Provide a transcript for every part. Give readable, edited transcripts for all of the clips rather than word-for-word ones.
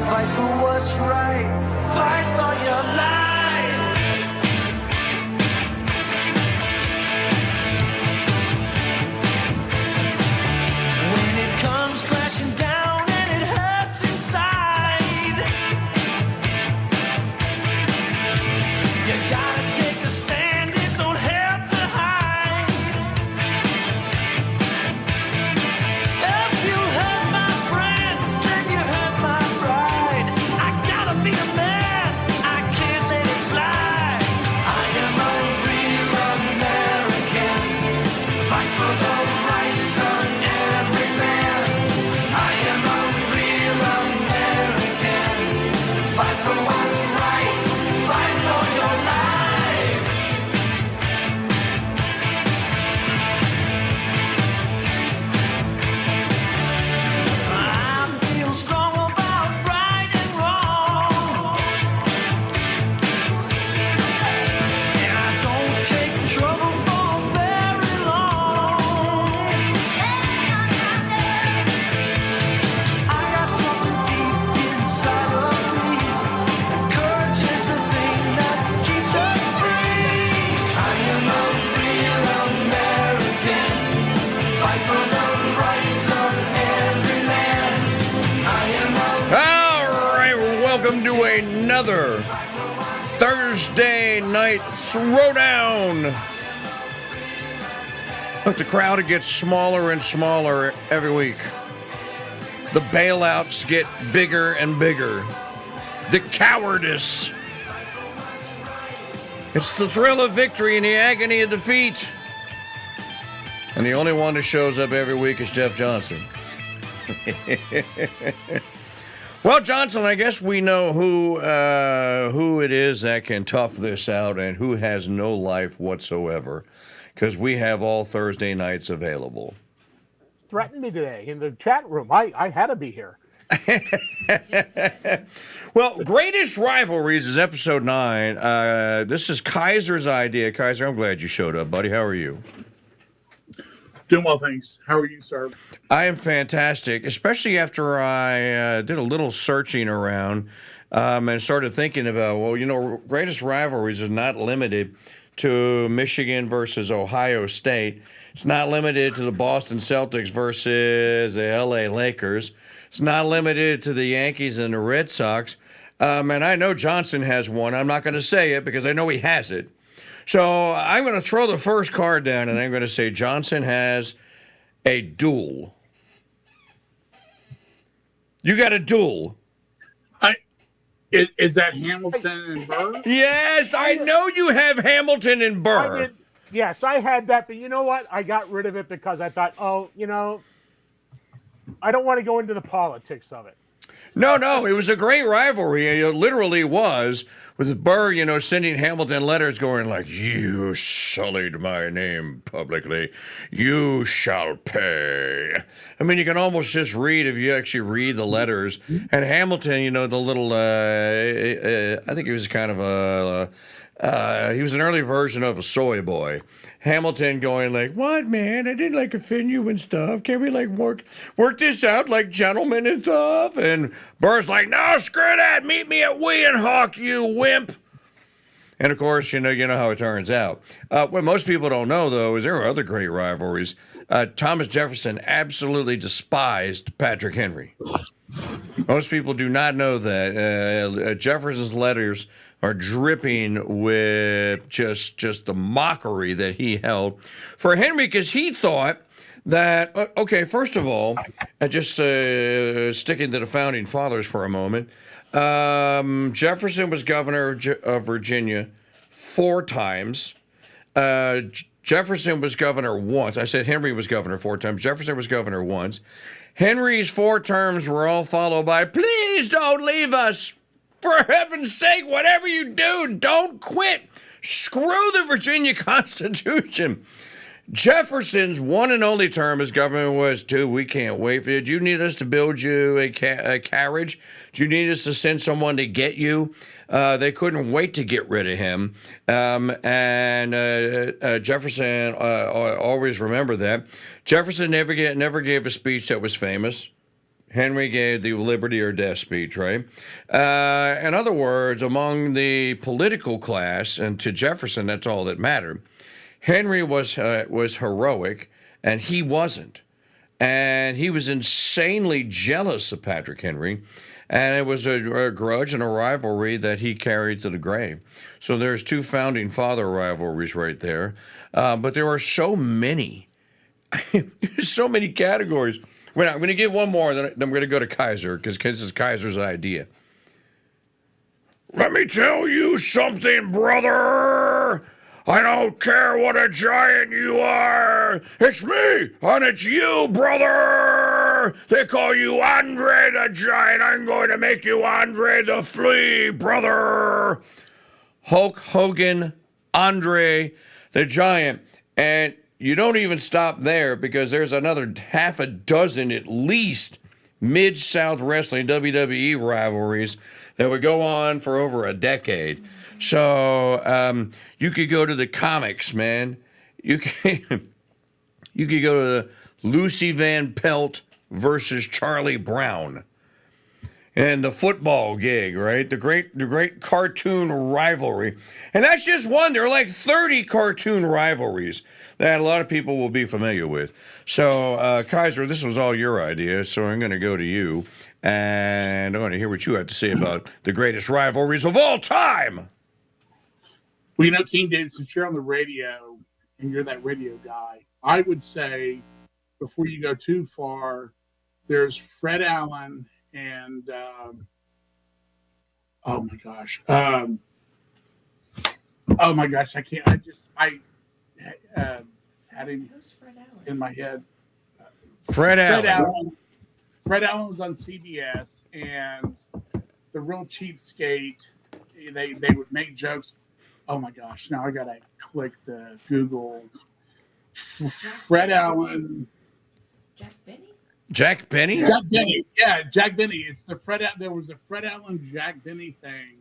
Fight for what's right. Fight for your life. When it comes crashing down and it hurts inside, you gotta take a stand. It don't have to hide. If you hurt my friends, then you hurt my pride. I gotta be a man, I can't let it slide. I am a real American. Fight for the rights of every man. I am a real American. Fight for what's right. Fight for your life. I feel strong about right and wrong. And I don't take trouble for very long. I got something deep inside of me. Courage is the thing that keeps us free. I am a real American. Fight for the rights of every man. I am a All right, welcome to another Thursday night throwdown. Look, the crowd gets smaller and smaller every week. The bailouts get bigger and bigger. The cowardice. It's the thrill of victory and the agony of defeat. And the only one that shows up every week is Jeff Johnson. Well, Johnson, I guess we know who it is that can tough this out and who has no life whatsoever, because we have all Thursday nights available. Threatened me today in the chat room. I had to be here. Well, Greatest Rivalries is episode 9. This is Kaiser's idea. Kaiser, I'm glad you showed up, buddy. How are you? Doing well, thanks. How are you, sir? I am fantastic, especially after I did a little searching around and started thinking about, well, you know, Greatest Rivalries is not limited to Michigan versus Ohio State. It's not limited to the Boston Celtics versus the LA Lakers. It's not limited to the Yankees and the Red Sox. And I know Johnson has one. I'm not going to say it because I know he has it. So I'm going to throw the first card down, and I'm going to say Johnson has a duel. You got a duel. Is that Hamilton and Burr? Yes, I know you have Hamilton and I Burr. did, yes, I had that, but you know what? I got rid of it because I thought, I don't want to go into the politics of it. No, it was a great rivalry. It literally was, with Burr, sending Hamilton letters going like, "You sullied my name publicly. You shall pay." I mean, you can almost just read, if you actually read the letters. And Hamilton, the little, I think he was kind of he was an early version of a soy boy. Hamilton going like, "What, man? I didn't offend you and stuff. Can't we work this out like gentlemen and stuff?" And Burr's like, "No, screw that. Meet me at Weehenhawk, you wimp." And of course, you know how it turns out. What most people don't know, though, is there are other great rivalries. Thomas Jefferson absolutely despised Patrick Henry. Most people do not know that. Jefferson's letters are dripping with just the mockery that he held for Henry, because he thought that, okay, first of all, just sticking to the founding fathers for a moment, Jefferson was governor of Virginia 4 times. Jefferson was governor once. I said Henry was governor 4 times. Jefferson was governor once. Henry's 4 terms were all followed by, "Please don't leave us. For heaven's sake, whatever you do, don't quit. Screw the Virginia Constitution." Jefferson's one and only term as governor was, "Dude, we can't wait for you. Do you need us to build you a carriage? Do you need us to send someone to get you?" They couldn't wait to get rid of him. Jefferson always remembered that. Jefferson never gave a speech that was famous. Henry gave the liberty or death speech, right? In other words, among the political class, and to Jefferson, that's all that mattered. Henry was heroic, and he wasn't. And he was insanely jealous of Patrick Henry, and it was a grudge and a rivalry that he carried to the grave. So there's two founding father rivalries right there. But there are so many, so many categories. Wait, I'm going to give one more, then I'm going to go to Kaiser, because this is Kaiser's idea. Let me tell you something, brother. I don't care what a giant you are. It's me, and it's you, brother. They call you Andre the Giant. I'm going to make you Andre the Flea, brother. Hulk Hogan, Andre the Giant. And you don't even stop there, because there's another half a dozen at least Mid-South Wrestling WWE rivalries that would go on for over a decade. So you could go to the comics, man. You could go to the Lucy Van Pelt versus Charlie Brown, and the football gig, right? The great cartoon rivalry, and that's just one. There are like 30 cartoon rivalries that a lot of people will be familiar with. So Kaiser, this was all your idea, so I'm going to go to you, and I want to hear what you have to say about the greatest rivalries of all time. Well, King Dude, since you're on the radio and you're that radio guy, I would say before you go too far, there's Fred Allen and oh my gosh, I can't. I had him in my head. Fred Allen. Fred Allen was on CBS, and the real cheapskate. They would make jokes. Oh my gosh! Now I gotta click the Google. Fred Allen. Jack Benny? Jack Benny. Yeah, Jack Benny. It's the There was a Fred Allen Jack Benny thing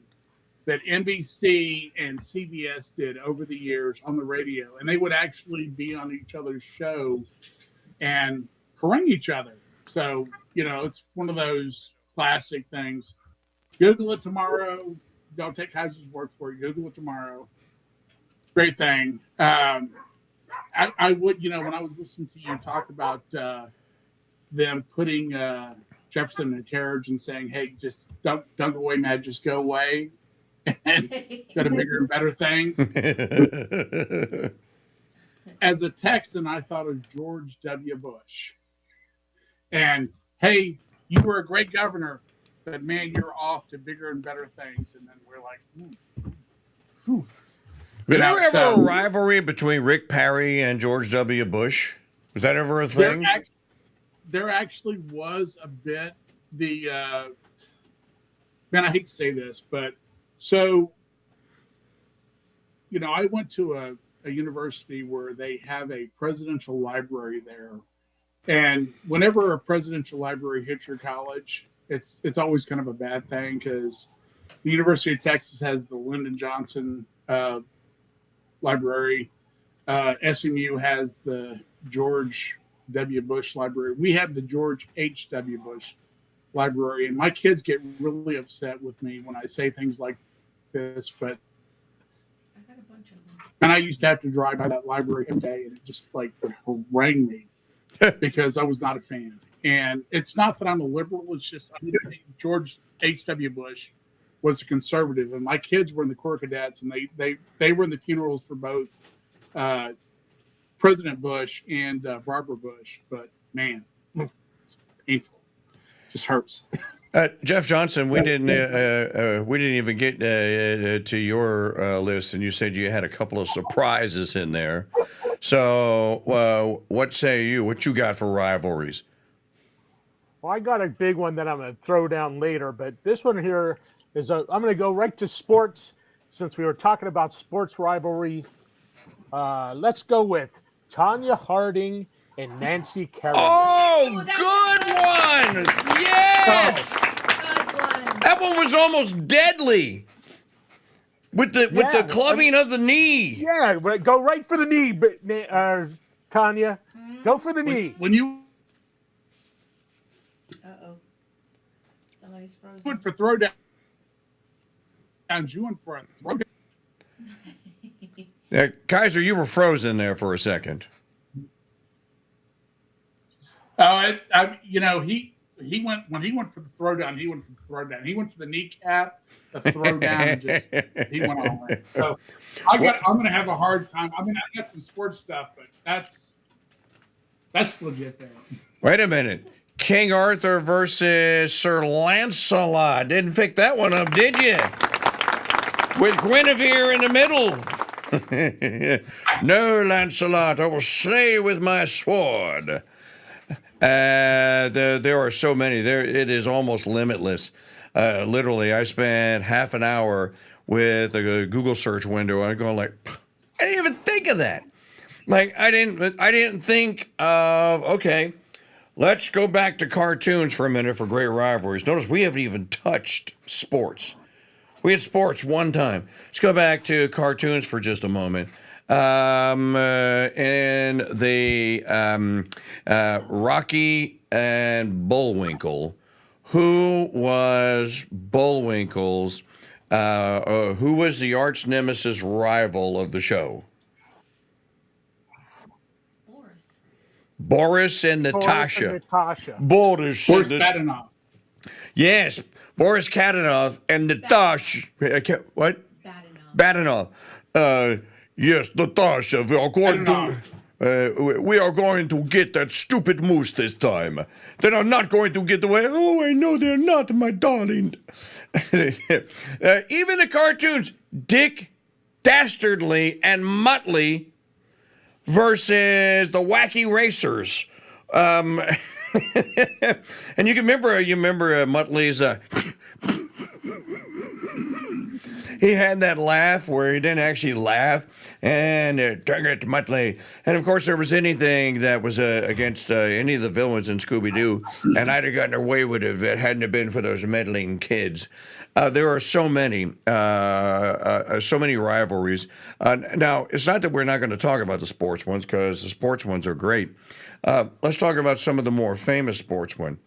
that NBC and CBS did over the years on the radio, and they would actually be on each other's show and harangue each other. So it's one of those classic things. Google it tomorrow. Don't take Kaiser's word for it. Google it tomorrow. Great thing. I would, when I was listening to you talk about them putting Jefferson in a carriage and saying, "Hey, just don't go away, man. Just go away, and go to bigger and better things." As a Texan, I thought of George W. Bush. And hey, you were a great governor. But man, you're off to bigger and better things, and then we're like, whew. Was there ever a rivalry between Rick Perry and George W. Bush? Was that ever a thing? There actually was a bit. Man, I hate to say this, but so I went to a university where they have a presidential library there, and whenever a presidential library hits your college, it's always kind of a bad thing, because the University of Texas has the Lyndon Johnson library. SMU has the George W. Bush library. We have the George H.W. Bush library, and my kids get really upset with me when I say things like this, but I got a bunch of them. And I used to have to drive by that library every day, and it just would harangue me because I was not a fan. And it's not that I'm a liberal. It's just George H.W. Bush was a conservative, and my kids were in the Corps of Cadets, and they were in the funerals for both President Bush and Barbara Bush. But man, it's painful. It just hurts. Jeff Johnson, we didn't even get to your list, and you said you had a couple of surprises in there. So, what say you? What you got for rivalries? Well, I got a big one that I'm going to throw down later, but this one here is I'm going to go right to sports, since we were talking about sports rivalry. Let's go with Tanya Harding and Nancy Kerrigan. Oh, good one! Yes, Good one. that one was almost deadly. With the clubbing of the knee. Yeah, go right for the knee, Tanya. Go for the knee. When you Uh-oh. Somebody's frozen. You went for throwdowns. You went for a throwdown. Kaiser, you were frozen there for a second. He went when he went for the throwdown. He went for the throwdown. He went for the kneecap, the throwdown. He went all in. So I'm going to have a hard time. I mean, I got some sports stuff, but that's legit there. Wait a minute. King Arthur versus Sir Lancelot. Didn't pick that one up, did you? With Guinevere in the middle. No, Lancelot, I will slay with my sword. There are so many. It is almost limitless. Literally, I spent half an hour with a Google search window. I'm going like, I didn't even think of that. Like I didn't think of, okay, let's go back to cartoons for a minute for great rivalries. Notice we haven't even touched sports. We had sports one time. Let's go back to cartoons for just a moment. And the Rocky and Bullwinkle. Who was Bullwinkle's? Who was the arch nemesis rival of the show? Boris and Natasha. Boris Badenov. Yes, Boris Kadanoff and Natasha. What? Badenov. Yes, Natasha. We are going to get that stupid moose this time. They are not going to get away. Oh, I know they're not, my darling. Even the cartoons, Dick Dastardly and Muttley versus the Wacky Racers. And you remember Muttley's. He had that laugh where he didn't actually laugh, and dang it, Muttley. And of course, there was anything that was against any of the villains in Scooby-Doo, and I'd have gotten away with it if it hadn't have been for those meddling kids. There are so many rivalries. Now, it's not that we're not going to talk about the sports ones, because the sports ones are great. Let's talk about some of the more famous sports ones.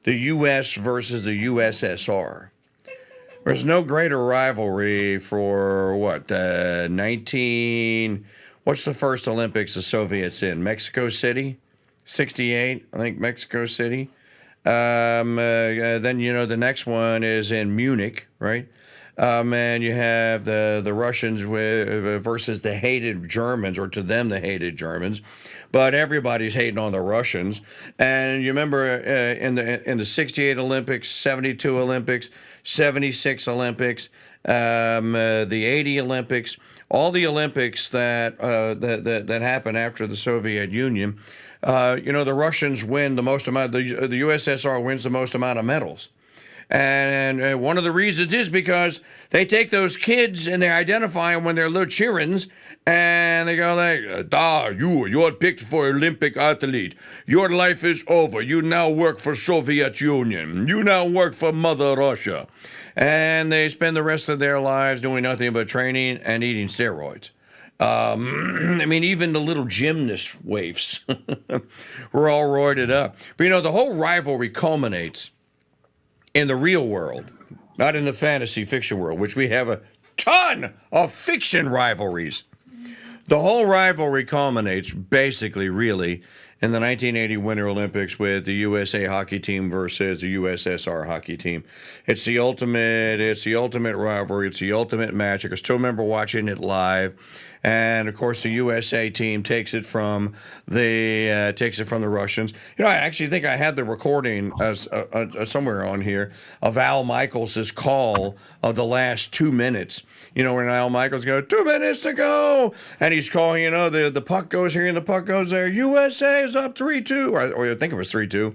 The U.S. versus the USSR. There's no greater rivalry for what, what's the first Olympics the Soviets in? Mexico City? 68, I think, Mexico City. Then, the next one is in Munich, right? And you have the Russians versus the hated Germans, or to them, the hated Germans. But everybody's hating on the Russians. And you remember in the 68 Olympics, 72 Olympics, 76 Olympics, the 80 Olympics, all the Olympics that happened after the Soviet Union, the Russians win the most amount. The USSR wins the most amount of medals. And one of the reasons is because they take those kids and they identify them when they're little childrens, and they go like, you're picked for Olympic athlete. Your life is over. You now work for Soviet Union. You now work for Mother Russia. And they spend the rest of their lives doing nothing but training and eating steroids. Even the little gymnast waifs were all roided up. But, the whole rivalry culminates in the real world, not in the fantasy fiction world, which we have a ton of fiction rivalries. The whole rivalry culminates basically, really, in the 1980 Winter Olympics with the USA hockey team versus the USSR hockey team. It's the ultimate rivalry. It's the ultimate match. I can still remember watching it live. And of course, the USA team takes it from the Russians. I actually think I had the recording somewhere on here of Al Michaels' call of the last 2 minutes. When Al Michaels goes, 2 minutes to go, and he's calling. The puck goes here and the puck goes there. USA is up 3-2, or I think it was 3-2,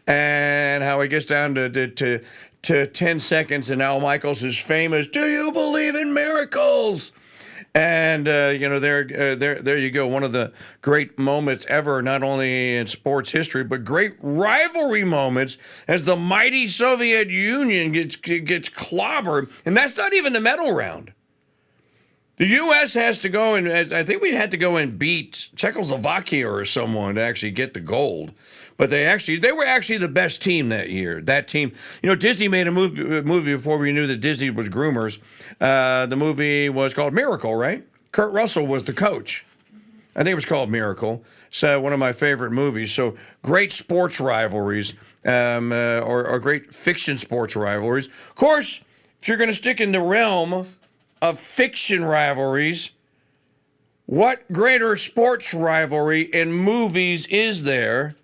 and how he gets down to 10 seconds, and Al Michaels is famous. Do you believe in miracles? And, there you go. One of the great moments ever, not only in sports history, but great rivalry moments as the mighty Soviet Union gets clobbered. And that's not even the medal round. The U.S. has to go, and I think we had to go and beat Czechoslovakia or someone to actually get the gold. But they were actually the best team that year. That team, Disney made a movie before we knew that Disney was groomers. The movie was called Miracle, right? Kurt Russell was the coach. I think it was called Miracle. So one of my favorite movies. So great sports rivalries, or great fiction sports rivalries. Of course, if you're going to stick in the realm of fiction rivalries, what greater sports rivalry in movies is there?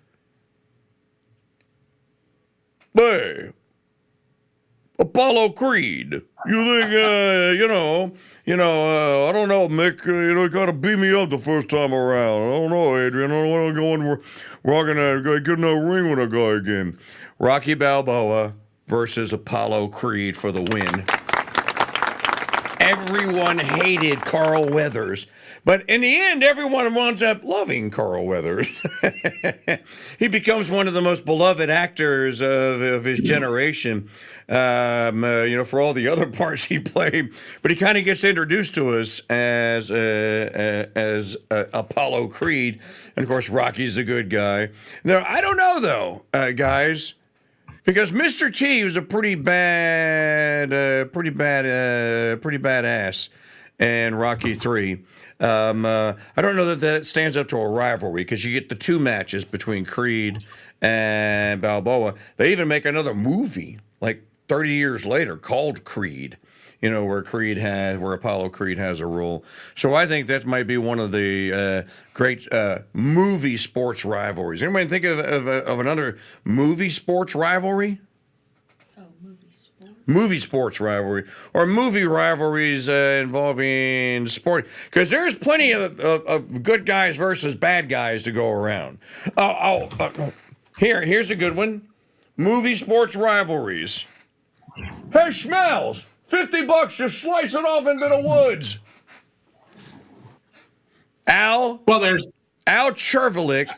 Hey, Apollo Creed. You think, I don't know, Mick, you got to beat me up the first time around. I don't know, Adrian. I don't want to go and rocking a get in a ring with a guy again. Rocky Balboa versus Apollo Creed for the win. Everyone hated Carl Weathers, but in the end, everyone winds up loving Carl Weathers. He becomes one of the most beloved actors of his generation, for all the other parts he played. But he kind of gets introduced to us as Apollo Creed, and of course, Rocky's a good guy. Now, I don't know though, guys. Because Mr. T was a pretty badass in Rocky 3. I don't know that stands up to a rivalry because you get the two matches between Creed and Balboa. They even make another movie like 30 years later called Creed, where Apollo Creed has a role. So I think that might be one of the great movie sports rivalries. Anybody think of another movie sports rivalry? Oh, movie sport. Movie sports rivalry or movie rivalries involving sport, because there's plenty of good guys versus bad guys to go around. Here's a good one. Movie sports rivalries. Hey, Schmells, $50, just slice it off into the woods. Al Chervelik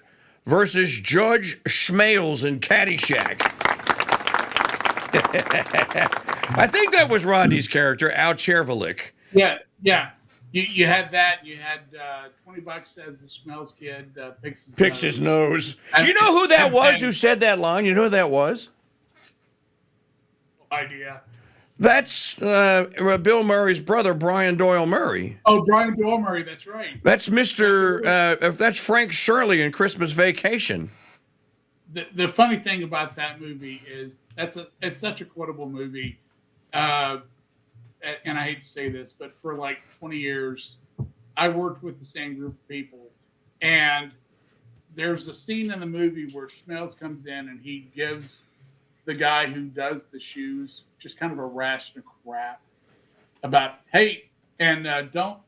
versus Judge Schmales in Caddyshack. I think that was Rodney's character, Al Chervelik. Yeah. You had that. You had $20 as the Schmells kid picks his nose. Do you know who that was who said that line? You know who that was? Idea. That's Bill Murray's brother, Brian Doyle Murray. Oh, Brian Doyle Murray, that's right. That's that's Frank Shirley in Christmas Vacation. The funny thing about that movie is it's such a quotable movie. And I hate to say this, but for like 20 years, I worked with the same group of people. And there's a scene in the movie where Schmelz comes in and he gives the guy who does the shoes just kind of a ration of crap about, hey, and don't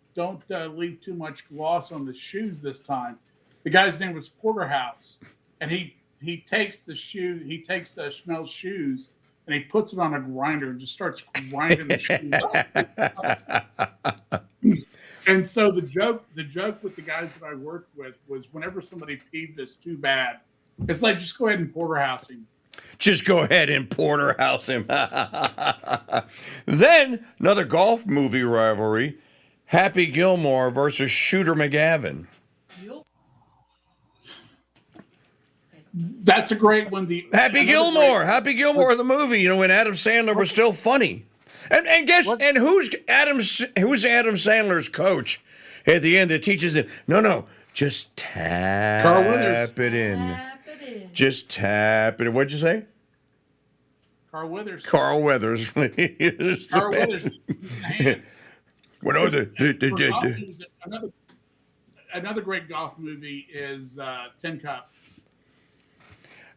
leave too much gloss on the shoes this time. The guy's name was Porterhouse, and he takes Schmelz's shoes and he puts it on a grinder and just starts grinding the shoes up. And so the joke with the guys that I worked with was whenever somebody peeved us too bad, it's like, just go ahead and Porterhouse him. Just go ahead and Porterhouse him. Then another golf movie rivalry: Happy Gilmore versus Shooter McGavin. That's a great one. Happy Gilmore, the movie. When Adam Sandler was still funny. And guess what? And who's Adam Sandler's coach at the end that teaches him? No, just tap it in. Just tap it. What'd you say? Carl Weathers. Carl Weathers. Carl Weathers. Another great golf movie is Tin Cup.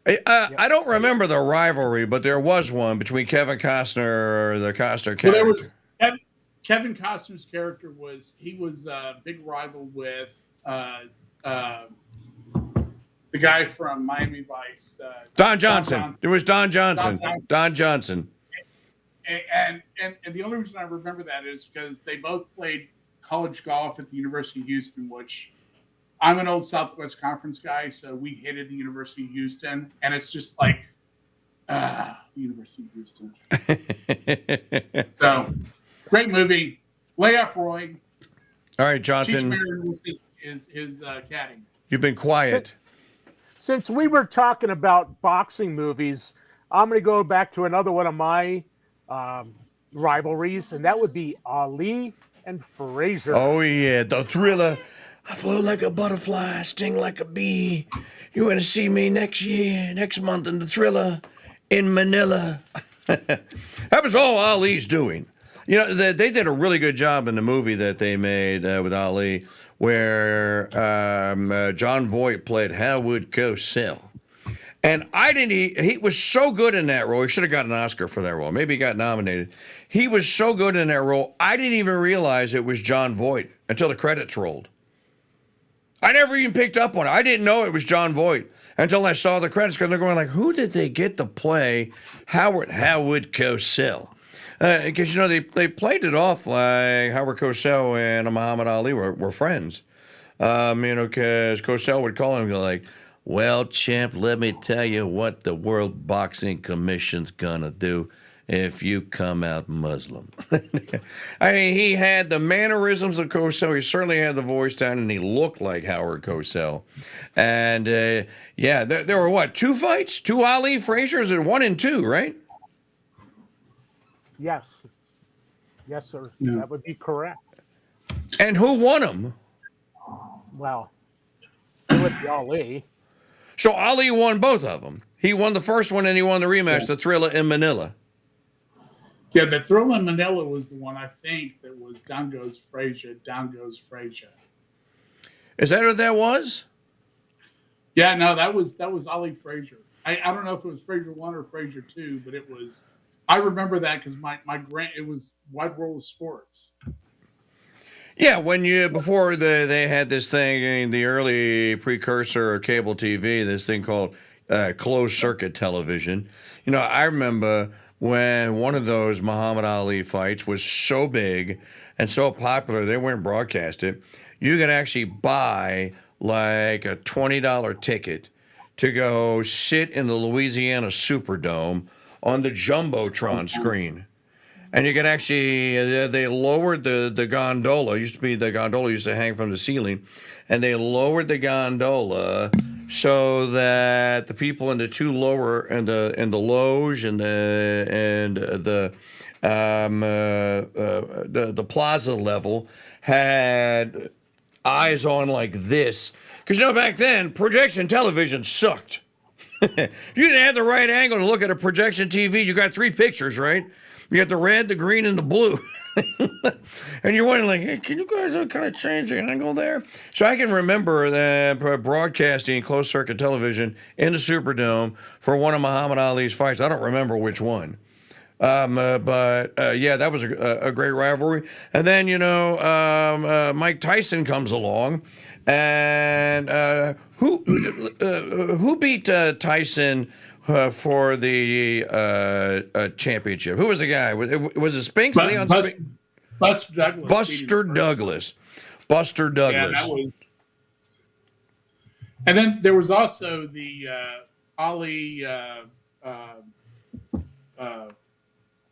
I don't remember the rivalry, but there was one between Kevin Costner, the Costner character. Well, there was Kevin Costner's character was a big rival with the guy from Miami Vice. Don Johnson. It was Don Johnson. Don Johnson. And the only reason I remember that is because they both played college golf at the University of Houston, which I'm an old Southwest Conference guy, so we hated the University of Houston. And it's just like, the University of Houston. So, great movie. Layup Roy. All right, Johnson. Cheech Marin was his caddy. You've been quiet. since we were talking about boxing movies, I'm going to go back to another one of my rivalries, and that would be Ali and Frazier. Oh, yeah, the Thriller. I flow like a butterfly, sting like a bee. You're going to see me next month in the Thriller in Manila. That was all Ali's doing. You know, they did a really good job in the movie that they made with Ali, where John Voight played Howard Cosell. And he was so good in that role. He should have gotten an Oscar for that role. Maybe he got nominated. He was so good in that role, I didn't even realize it was John Voight until the credits rolled. I never even picked up on it. I didn't know it was John Voight until I saw the credits, because they're going like, who did they get to play Howard Cosell? Because, you know, they played it off like Howard Cosell and Muhammad Ali were friends. You know, because Cosell would call him and go like, well, champ, let me tell you what the World Boxing Commission's gonna do if you come out Muslim. I mean, he had the mannerisms of Cosell. He certainly had the voice down, and he looked like Howard Cosell. And, yeah, there were, what, 2 fights? 2 Ali Fraziers, and 1 and 2, right? Yes. Yes, sir. Yeah. That would be correct. And who won them? Well, it would be Ali. So Ali won both of them. He won the first one, and he won the rematch, the Thriller in Manila. Yeah, the Thriller in Manila was the one, I think, that was down goes Frazier. Is that what that was? Yeah, no, that was Ali Frazier. I don't know if it was Frazier 1 or Frazier 2, but it was. I remember that because it was Wide World of Sports. Yeah, before they had this thing in the early precursor of cable TV, this thing called closed circuit television. You know, I remember when one of those Muhammad Ali fights was so big and so popular, they weren't broadcasted. You could actually buy like a $20 ticket to go sit in the Louisiana Superdome on the Jumbotron screen. And you could actually, they lowered the gondola. The gondola used to hang from the ceiling. And they lowered the gondola so that the people in the two lower, and the loge and the plaza level had eyes on like this. Because, you know, back then, projection television sucked. If you didn't have the right angle to look at a projection TV, you got 3 pictures, right? You got the red, the green, and the blue. And you're wondering, like, hey, can you guys kind of change the angle there? So I can remember that broadcasting closed circuit television in the Superdome for one of Muhammad Ali's fights. I don't remember which one. But yeah, that was a great rivalry. And then, you know, Mike Tyson comes along. And who beat Tyson for the championship? Who was the guy? Was it Spinks? Leon Spinks? Buster Douglas. Buster Douglas. Yeah, that was. And then there was also the Ali.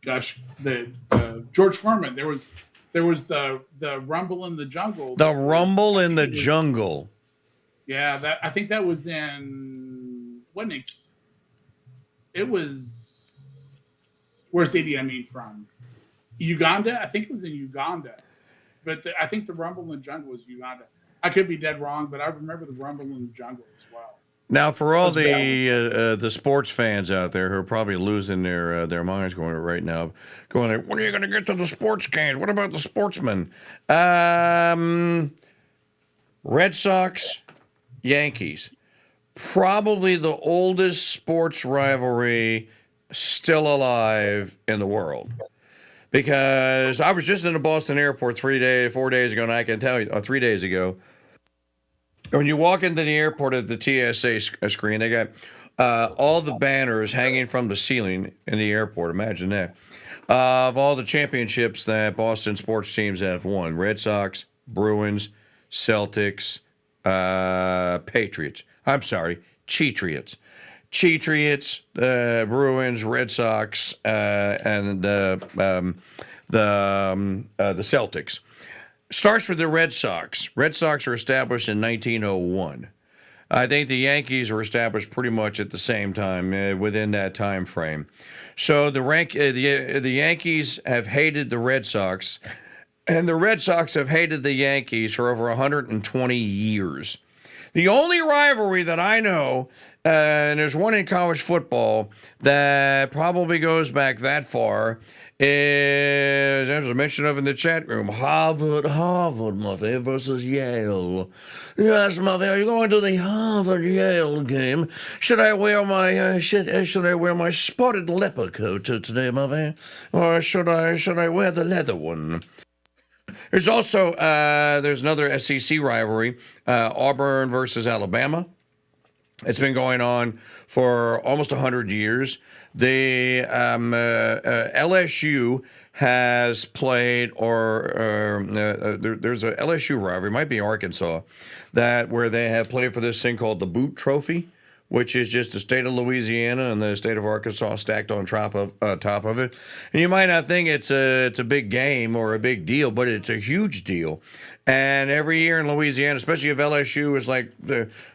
The George Foreman. There was the Rumble in the Jungle. The Rumble in the Jungle. Yeah, I think that was in. Wasn't it? It was. Where's Idi Amin from? Uganda? I think it was in Uganda. But I think the Rumble in the Jungle was Uganda. I could be dead wrong, but I remember the Rumble in the Jungle as well. Now, for all the sports fans out there who are probably losing their minds going right now, going like, when are you going to get to the sports games? What about the sportsmen? Red Sox, Yankees. Probably the oldest sports rivalry still alive in the world. Because I was just in the Boston airport 4 days ago, and I can tell you, 3 days ago, when you walk into the airport at the TSA screen, they got all the banners hanging from the ceiling in the airport. Imagine that. Of all the championships that Boston sports teams have won. Red Sox, Bruins, Celtics, Patriots. I'm sorry, Cheatriots. Cheatriots, Bruins, Red Sox, and the Celtics. Starts with the Red Sox. Red Sox were established in 1901. I think the Yankees were established pretty much at the same time, within that time frame. So the Yankees have hated the Red Sox, and the Red Sox have hated the Yankees for over 120 years. The only rivalry that I know, and there's one in college football that probably goes back that far, is, as I mentioned of in the chat room, Harvard, Muffy versus Yale. Yes, Muffy, are you going to the Harvard-Yale game? Should I wear my should I wear my spotted leopard coat today, Muffy, or should I wear the leather one? There's also there's another SEC rivalry, Auburn versus Alabama. It's been going on for almost 100 years. The LSU has played, there's a LSU rivalry, it might be Arkansas, where they have played for this thing called the Boot Trophy, which is just the state of Louisiana and the state of Arkansas stacked on top of it. And you might not think it's a big game or a big deal, but it's a huge deal. And every year in Louisiana, especially if LSU is like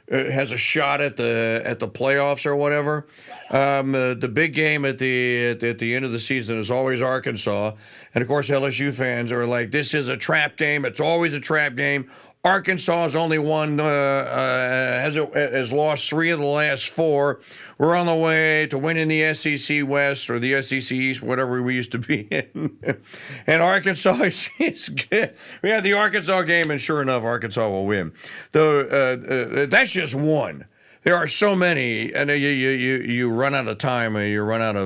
has a shot at the playoffs or whatever, the big game at the end of the season is always Arkansas. And of course, LSU fans are like, "This is a trap game. It's always a trap game." Arkansas has only won, has lost 3 of the last 4. We're on the way to winning the SEC West or the SEC East, whatever we used to be in. And Arkansas is good. We had the Arkansas game, and sure enough, Arkansas will win. Though that's just one. There are so many, and you run out of time. You run out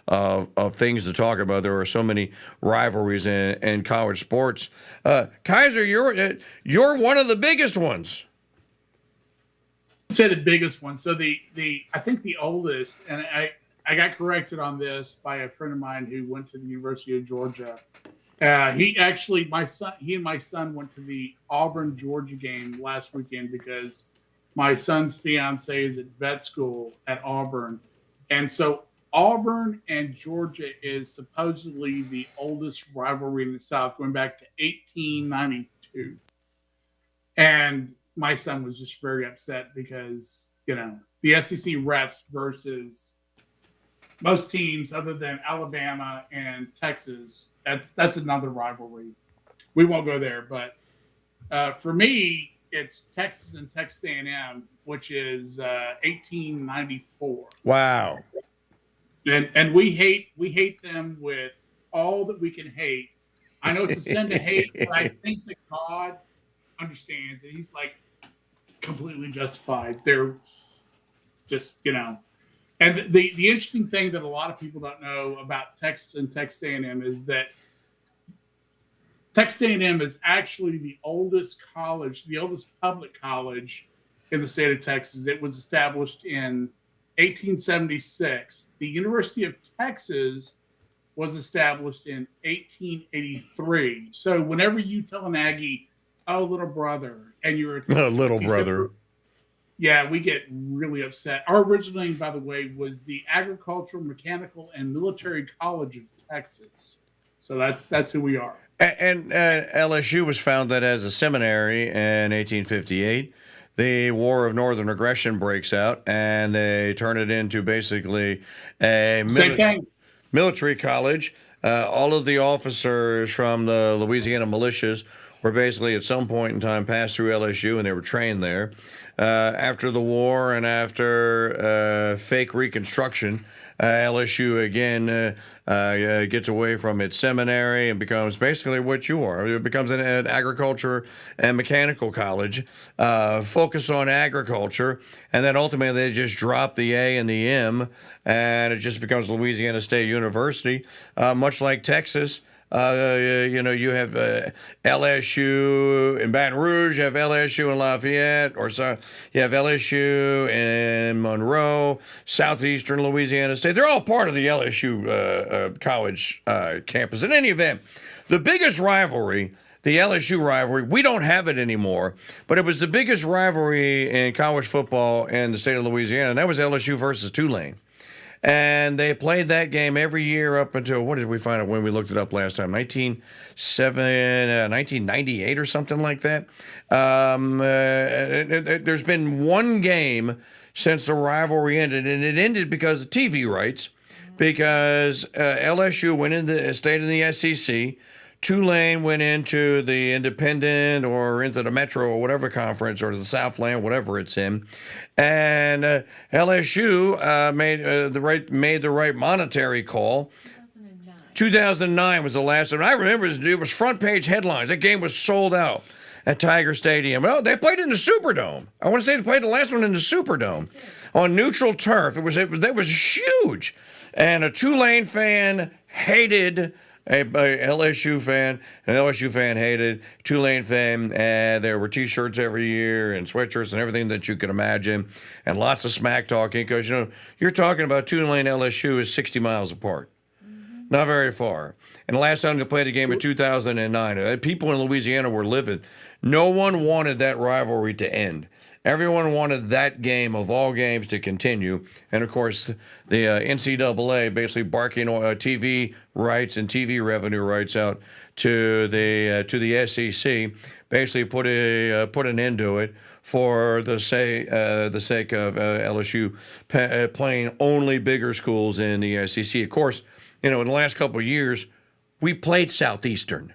of things to talk about. There are so many rivalries in college sports. Kaiser, you're one of the biggest ones. Say the biggest one. So I think the oldest, and I got corrected on this by a friend of mine who went to the University of Georgia. He and my son went to the Auburn Georgia game last weekend because my son's fiance is at vet school at Auburn. And so Auburn and Georgia is supposedly the oldest rivalry in the South, going back to 1892. And my son was just very upset because, the SEC refs versus most teams other than Alabama and Texas, that's another rivalry. We won't go there, but for me, it's Texas and Texas A&M, which is 1894. Wow. And we hate them with all that we can hate. I know it's a sin to hate, but I think that God understands, and He's like completely justified. They're just, And the interesting thing that a lot of people don't know about Texas and Texas A&M is that Texas A&M is actually the oldest college, the oldest public college in the state of Texas. It was established in 1876. The University of Texas was established in 1883. So whenever you tell an Aggie, "Oh, little brother," and you're a little brother. Yeah, we get really upset. Our original name, by the way, was the Agricultural, Mechanical, and Military College of Texas. So that's who we are. And LSU was founded as a seminary in 1858. The War of Northern Aggression breaks out, and they turn it into basically a military college. All of the officers from the Louisiana militias were basically at some point in time passed through LSU, and they were trained there. After the war and after fake Reconstruction, LSU again gets away from its seminary and becomes basically what you are. It becomes an agriculture and mechanical college, focus on agriculture, and then ultimately they just drop the A and the M, and it just becomes Louisiana State University, much like Texas. You have LSU in Baton Rouge, you have LSU in Lafayette, you have LSU in Monroe, Southeastern Louisiana State. They're all part of the LSU college campus. In any event, the biggest rivalry, the LSU rivalry, we don't have it anymore, but it was the biggest rivalry in college football in the state of Louisiana, and that was LSU versus Tulane. And they played that game every year up until, what did we find out when we looked it up last time? 1998 or something like that. There's been one game since the rivalry ended, and it ended because of TV rights, because LSU stayed in the SEC. Tulane went into the Independent or into the Metro or whatever conference, or the Southland, whatever it's in, and LSU made the right monetary call. 2009 was the last one. I remember it was front page headlines. That game was sold out at Tiger Stadium. Well, they played in the Superdome. I want to say they played the last one in the Superdome on neutral turf. That was huge, and a Tulane fan hated a LSU fan. An LSU fan hated Tulane fan, and there were T-shirts every year and sweatshirts and everything that you could imagine, and lots of smack talking, because you're talking about Tulane LSU is 60 miles apart, not very far. And the last time they played a game in 2009, people in Louisiana were livid. No one wanted that rivalry to end. Everyone wanted that game of all games to continue. And, of course, the NCAA basically barking TV rights and TV revenue rights out to the SEC, basically put an end to it for the sake of LSU playing only bigger schools in the SEC. Of course, in the last couple of years, we played Southeastern.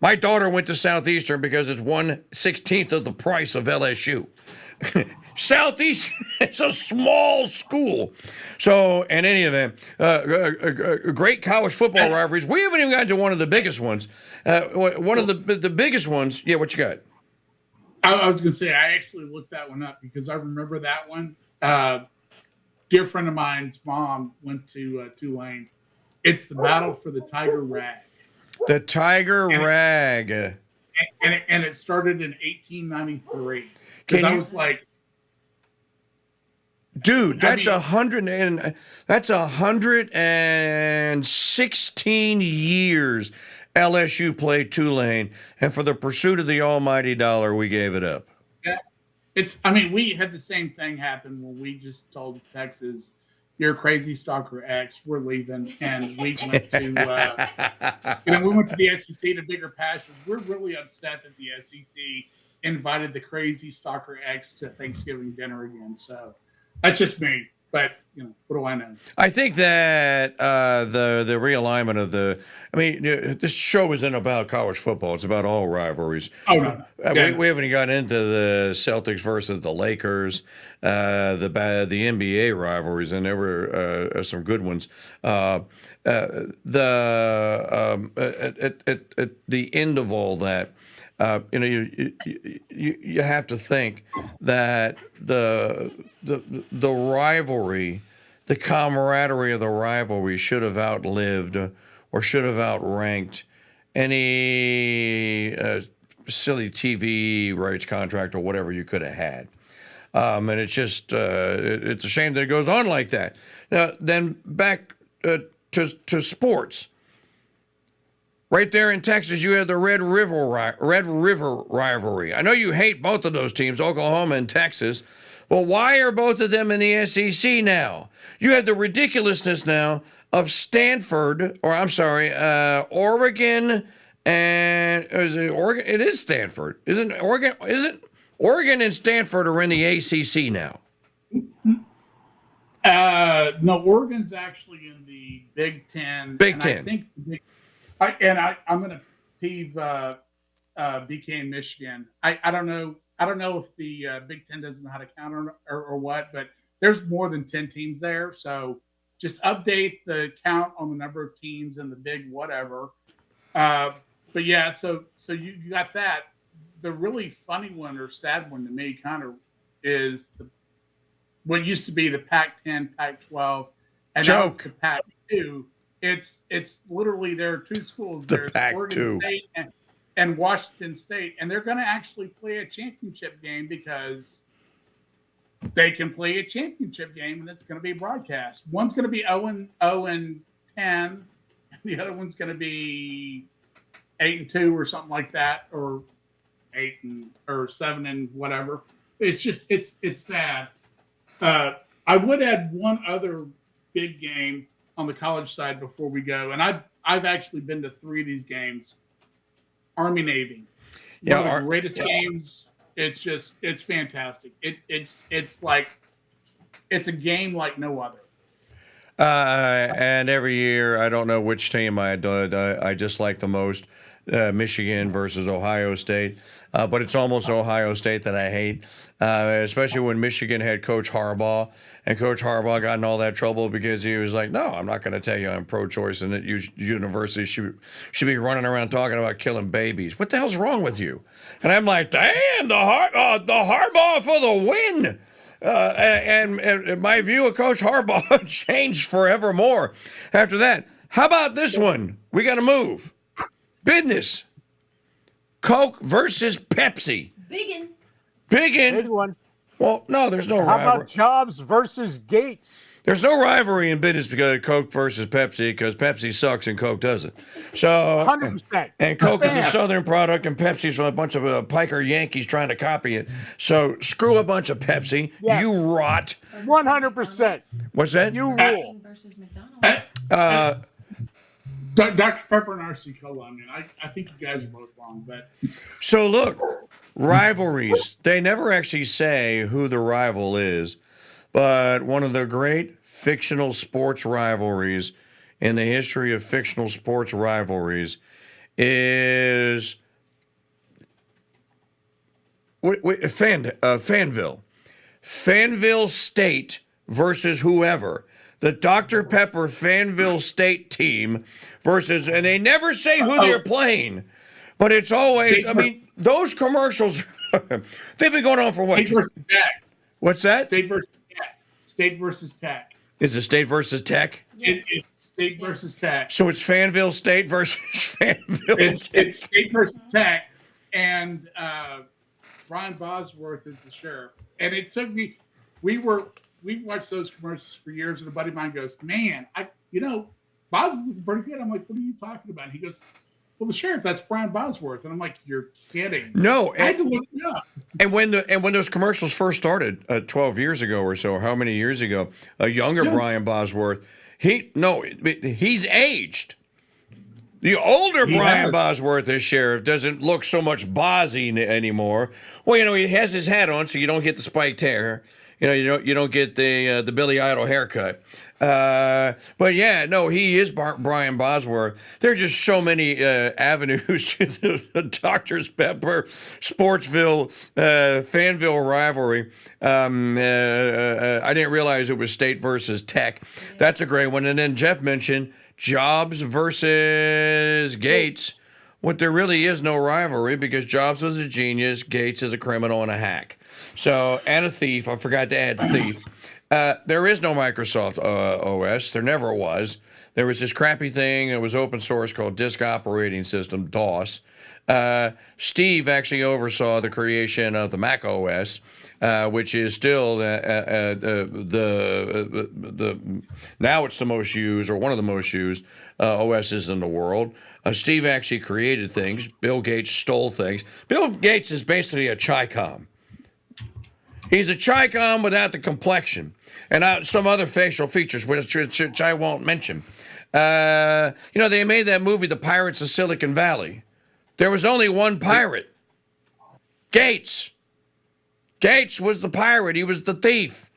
My daughter went to Southeastern because it's 1/16 of the price of LSU. Southeastern is a small school. So, in any event, great college football rivalries. We haven't even gotten to one of the biggest ones. One of the biggest ones. Yeah, what you got? I was going to say, I actually looked that one up because I remember that one. Dear friend of mine's mom went to Tulane. It's the battle for the Tiger Rag. The Tiger Rag. And it started in 1893. Because I was like, dude, that's 116 years LSU played Tulane, and for the pursuit of the almighty dollar, we gave it up. Yeah, we had the same thing happen when we just told Texas, "You're crazy stalker X, we're leaving," and we went to we went to the SEC to bigger pastures. We're really upset that the SEC invited the crazy stalker X to Thanksgiving dinner again. So that's just me. But what do I know? I think that the realignment of this show isn't about college football. It's about all rivalries. Oh no. We haven't gotten into the Celtics versus the Lakers, the NBA rivalries, and there were some good ones. At the end of all that, you have to think that the rivalry, the camaraderie of the rivalry should have outlived or should have outranked any silly TV rights contract or whatever you could have had. And it's just it's a shame that it goes on like that. Now, then back to sports. Right there in Texas, you had the Red River rivalry. I know you hate both of those teams, Oklahoma and Texas. Well, why are both of them in the SEC now? You have the ridiculousness now of Oregon, and is it Oregon? It is Stanford, isn't it? Oregon? Isn't Oregon and Stanford are in the ACC now? No, Oregon's actually in the Big Ten. Big Ten. I think I'm going to peeve BK in Michigan. I don't know if the Big Ten doesn't know how to count or what, but there's more than 10 teams there. So just update the count on the number of teams in the big whatever. But yeah, so you got that. The really funny one or sad one to me kind of is what used to be the Pac-10, Pac-12, and now it's the Pac-2. It's literally there are two schools. There's Oregon State and Washington State, and they're going to actually play a championship game because they can play a championship game, and it's going to be broadcast. One's going to be 0-10, and the other one's going to be 8-2 or something like that, or 7 and whatever. It's just it's sad. I would add one other big game on the college side before we go, and I've actually been to 3 of these games. Army Navy, one of the greatest games. It's fantastic. It's like it's a game like no other. And every year, I don't know which team I just like the most, Michigan versus Ohio State. But it's almost Ohio State that I hate, especially when Michigan had Coach Harbaugh. And Coach Harbaugh got in all that trouble because he was like, no, I'm not going to tell you I'm pro-choice and that universities should be running around talking about killing babies. What the hell's wrong with you? And I'm like, damn, the Harbaugh for the win. And my view of Coach Harbaugh changed forevermore after that. How about this one? We got to move. Business. Coke versus Pepsi. Biggin. Big one. Well, no, there's no How rivalry. about Jobs versus Gates? There's no rivalry in business because of Coke versus Pepsi because Pepsi sucks and Coke doesn't. So 100%. And Coke is a Bam. Southern product, and Pepsi's from a bunch of Piker Yankees trying to copy it. So screw a bunch of Pepsi. Yeah. You rot. 100%. What's that? You rule. Biggin versus McDonald's. Dr. Pepper and RC Cola. I mean, I think you guys are both wrong, but So look, rivalries. They never actually say who the rival is, but one of the great fictional sports rivalries in the history of fictional sports rivalries is Fanville. Fanville State versus whoever. The Dr. Pepper Fanville State team versus, and they never say who they're playing, but it's always, I mean, those commercials, they've been going on for what? State versus Tech. What's that? State versus Tech. State versus Tech. Is it State versus Tech? It's State versus Tech. So it's Fanville State versus Fanville It's State versus Tech, and Brian Bosworth is the sheriff. And it took me, we watched those commercials for years, and a buddy of mine goes, man, Boz is pretty good. I'm like, what are you talking about? And he goes, well, the sheriff, that's Brian Bosworth. And I'm like, you're kidding. No, I had to look it up. and when those commercials first started 12 years ago or so, how many years ago, a younger Brian Bosworth, he's aged. The older Brian Bosworth as sheriff doesn't look so much Bozzy anymore. Well, he has his hat on, so you don't get the spiked hair. You don't get the Billy Idol haircut. But yeah, no, he is Brian Bosworth. There are just so many avenues to the Dr. Pepper, Sportsville, Fanville rivalry. I didn't realize it was State versus Tech. That's a great one. And then Jeff mentioned Jobs versus Gates. What there really is no rivalry because Jobs was a genius, Gates is a criminal and a hack. So, and a thief. I forgot to add thief. There is no Microsoft OS. There never was. There was this crappy thing. It was open source called Disk Operating System, DOS. Steve actually oversaw the creation of the Mac OS, which is still the now it's the most used or one of the most used OSs in the world. Steve actually created things. Bill Gates stole things. Bill Gates is basically a Chi-Com. He's a Chi-Com without the complexion and some other facial features, which I won't mention. They made that movie, The Pirates of Silicon Valley. There was only one pirate, Gates. Gates was the pirate. He was the thief.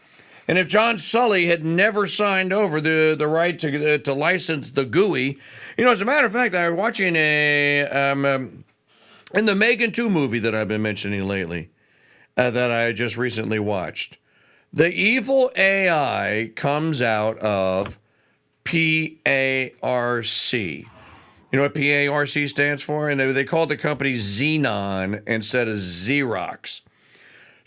And if John Sully had never signed over the right to license the GUI, as a matter of fact, I was watching in the Megan 2 movie that I've been mentioning lately, that I just recently watched. The evil AI comes out of PARC. You know what PARC stands for? And they called the company Xenon instead of Xerox.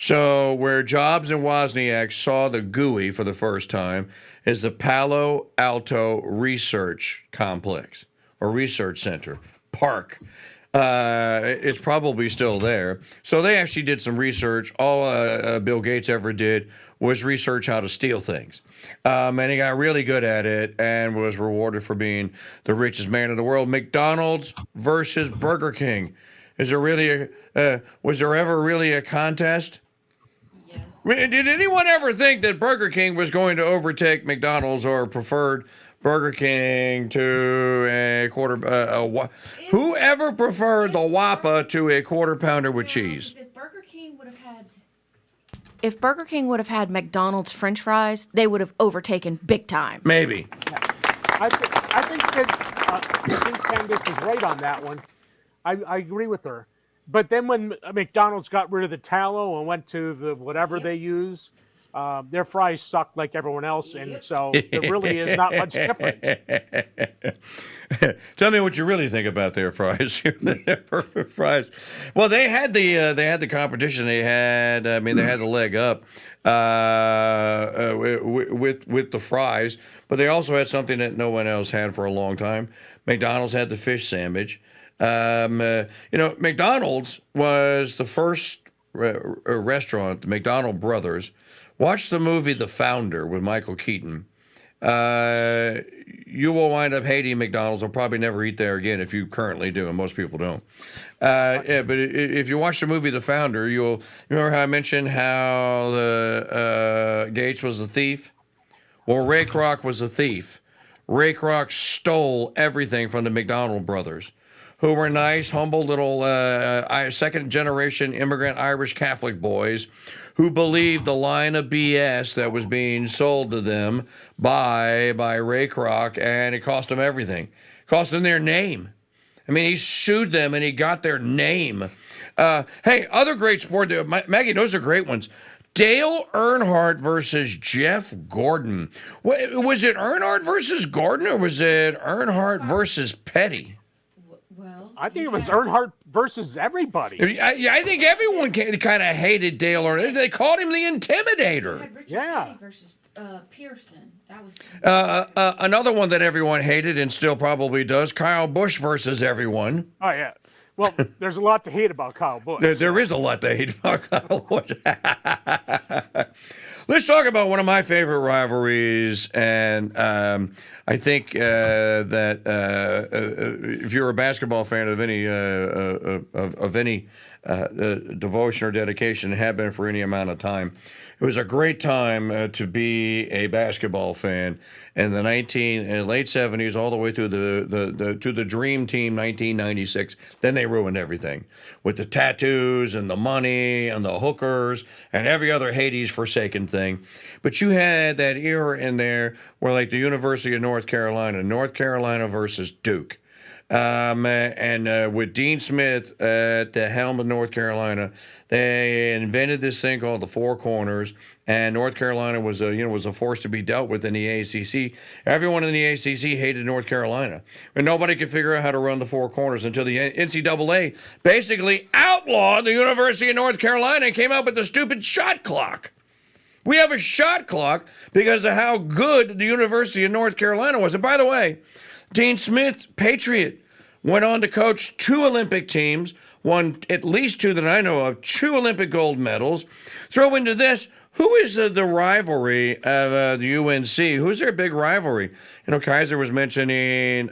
So where Jobs and Wozniak saw the GUI for the first time is the Palo Alto Research Complex or Research Center, PARC. It's probably still there. So they actually did some research. All Bill Gates ever did was research how to steal things. And he got really good at it and was rewarded for being the richest man in the world. McDonald's versus Burger King. Was there ever really a contest? Yes. Did anyone ever think that Burger King was going to overtake McDonald's or preferred Burger King to a quarter? Whoever preferred the Whopper to a quarter pounder with cheese? If Burger King would have had McDonald's French fries, they would have overtaken big time. Maybe. I think Candace is right on that one. I agree with her. But then when McDonald's got rid of the tallow and went to the whatever they use, their fries suck like everyone else, and so there really is not much difference. Tell me what you really think about their fries. Fries. Well, they had the competition. They had they had the leg up with the fries, but they also had something that no one else had for a long time. McDonald's had the fish sandwich. McDonald's was the first restaurant. The McDonald brothers. Watch the movie The Founder with Michael Keaton. You will wind up hating McDonald's. Or probably never eat there again if you currently do, and most people don't. But if you watch the movie The Founder, you'll remember how I mentioned how Gates was a thief. Well, Ray Kroc was a thief. Ray Kroc stole everything from the McDonald brothers, who were nice, humble little second-generation immigrant Irish Catholic boys who believed the line of BS that was being sold to them by Ray Kroc, and it cost them everything. It cost them their name. I mean, he sued them, and he got their name. Hey, other great sport. Maggie, those are great ones. Dale Earnhardt versus Jeff Gordon. Was it Earnhardt versus Gordon, or was it Earnhardt versus Petty? Well, I think it was Earnhardt versus everybody. I think everyone kind of hated Dale Earnhardt. They called him the Intimidator. Yeah. Versus Pearson. That was Another one that everyone hated and still probably does, Kyle Busch versus everyone. Oh, yeah. Well, there's a lot to hate about Kyle Busch. There is a lot to hate about Kyle Busch. Let's talk about one of my favorite rivalries, and I think that if you're a basketball fan of any devotion or dedication, and have been for any amount of time, it was a great time to be a basketball fan in the late 70s, all the way through to the Dream Team 1996. Then they ruined everything with the tattoos and the money and the hookers and every other Hades forsaken thing. But you had that era in there where, like, the University of North Carolina versus Duke. With Dean Smith at the helm of North Carolina, they invented this thing called the Four Corners, and North Carolina was a force to be dealt with in the ACC. Everyone in the ACC hated North Carolina, and nobody could figure out how to run the Four Corners until the NCAA basically outlawed the University of North Carolina and came out with the stupid shot clock. We have a shot clock because of how good the University of North Carolina was. And by the way, Dean Smith, Patriot, went on to coach 2 Olympic teams, won at least 2 that I know of, 2 Olympic gold medals. Throw into this, who is the rivalry of the UNC? Who's their big rivalry? Kaiser was mentioning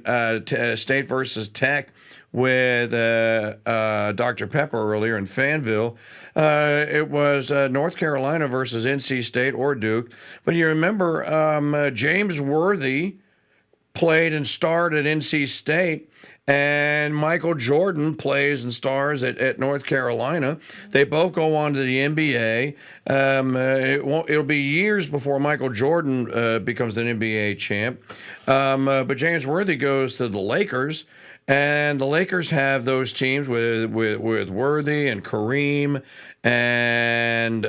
State versus Tech with Dr. Pepper earlier in Fanville. It was North Carolina versus NC State or Duke. But you remember James Worthy played and starred at NC State, and Michael Jordan plays and stars at North Carolina. They both go on to the NBA. It'll be years before Michael Jordan becomes an NBA champ. But James Worthy goes to the Lakers, and the Lakers have those teams with Worthy and Kareem and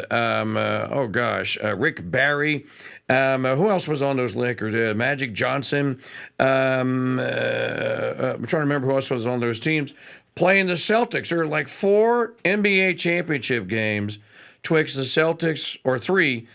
Rick Barry. Who else was on those Lakers? Magic Johnson. I'm trying to remember who else was on those teams. Playing the Celtics. There are like 4 NBA championship games twixt the Celtics, or 3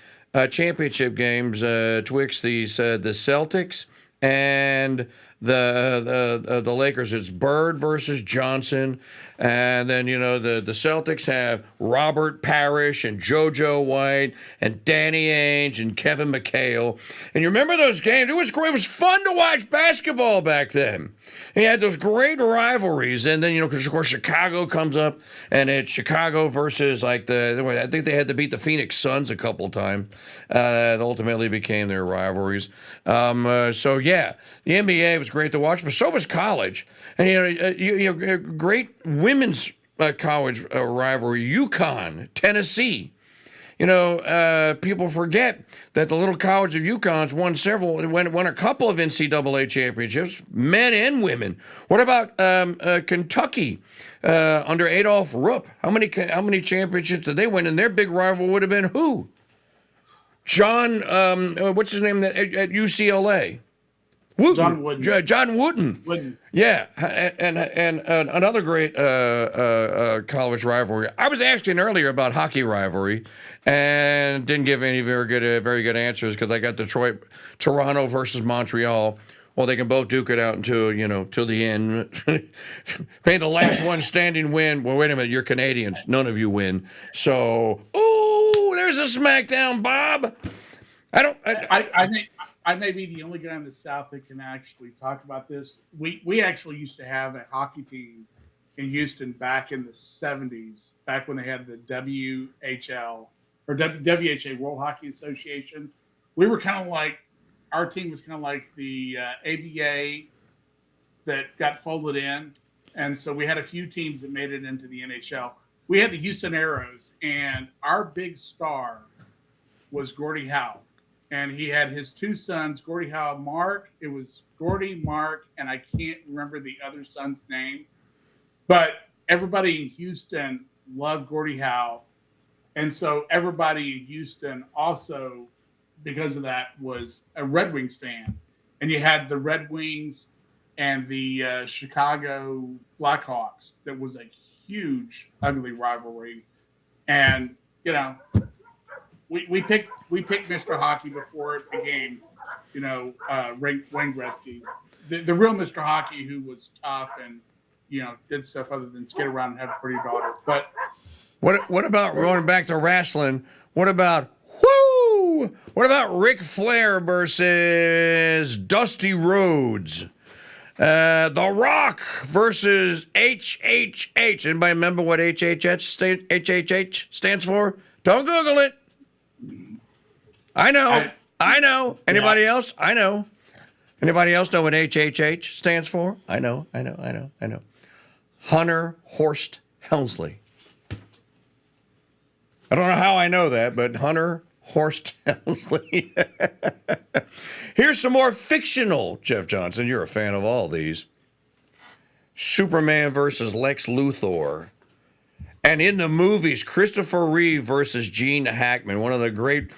championship games twixt the Celtics and the Lakers, it's Bird versus Johnson. And then, the Celtics have Robert Parrish and JoJo White and Danny Ainge and Kevin McHale. And you remember those games? It was great. It was fun to watch basketball back then. And you had those great rivalries. And then, because, of course, Chicago comes up, and it's Chicago versus, I think they had to beat the Phoenix Suns a couple times. That ultimately became their rivalries. So, yeah, the NBA was great to watch, but so was college. And, great women's college rivalry, UConn, Tennessee. People forget that the little college of UConn's won a couple of NCAA championships, men and women. What about Kentucky under Adolph Rupp? How many championships did they win? And their big rival would have been who? John, what's his name at UCLA? Wooten. John Wooden. John Wooten. Wooden. Yeah, and another great college rivalry. I was asking earlier about hockey rivalry, and didn't give any very good answers because I got Toronto versus Montreal. Well, they can both duke it out until till the end. May the last one standing win. Well, wait a minute, you're Canadians. None of you win. So, there's a smackdown, Bob. I think I may be the only guy in the South that can actually talk about this. We actually used to have a hockey team in Houston back in the 70s, back when they had the WHL or WHA, World Hockey Association. We were kind of like, our team was kind of like the ABA that got folded in. And so we had a few teams that made it into the NHL. We had the Houston Aeros, and our big star was Gordie Howe. And he had his two sons, Gordie Howe, Mark. It was Gordie, Mark, and I can't remember the other son's name. But everybody in Houston loved Gordie Howe. And so everybody in Houston also, because of that, was a Red Wings fan. And you had the Red Wings and the Chicago Blackhawks. That was a huge, ugly rivalry. And, we picked Mr. Hockey before it became, Wayne Gretzky, the real Mr. Hockey, who was tough and did stuff other than skid around and have a pretty daughter. But what about going back to wrestling? What about Ric Flair versus Dusty Rhodes? The Rock versus HHH. Anybody remember what HHH stands for? Don't Google it. I know. Anybody else? I know. Anybody else know what HHH stands for? I know. Hunter Horst Helmsley. I don't know how I know that, but Hunter Horst Helmsley. Here's some more fictional, Jeff Johnson. You're a fan of all these. Superman versus Lex Luthor. And in the movies, Christopher Reeve versus Gene Hackman, one of the great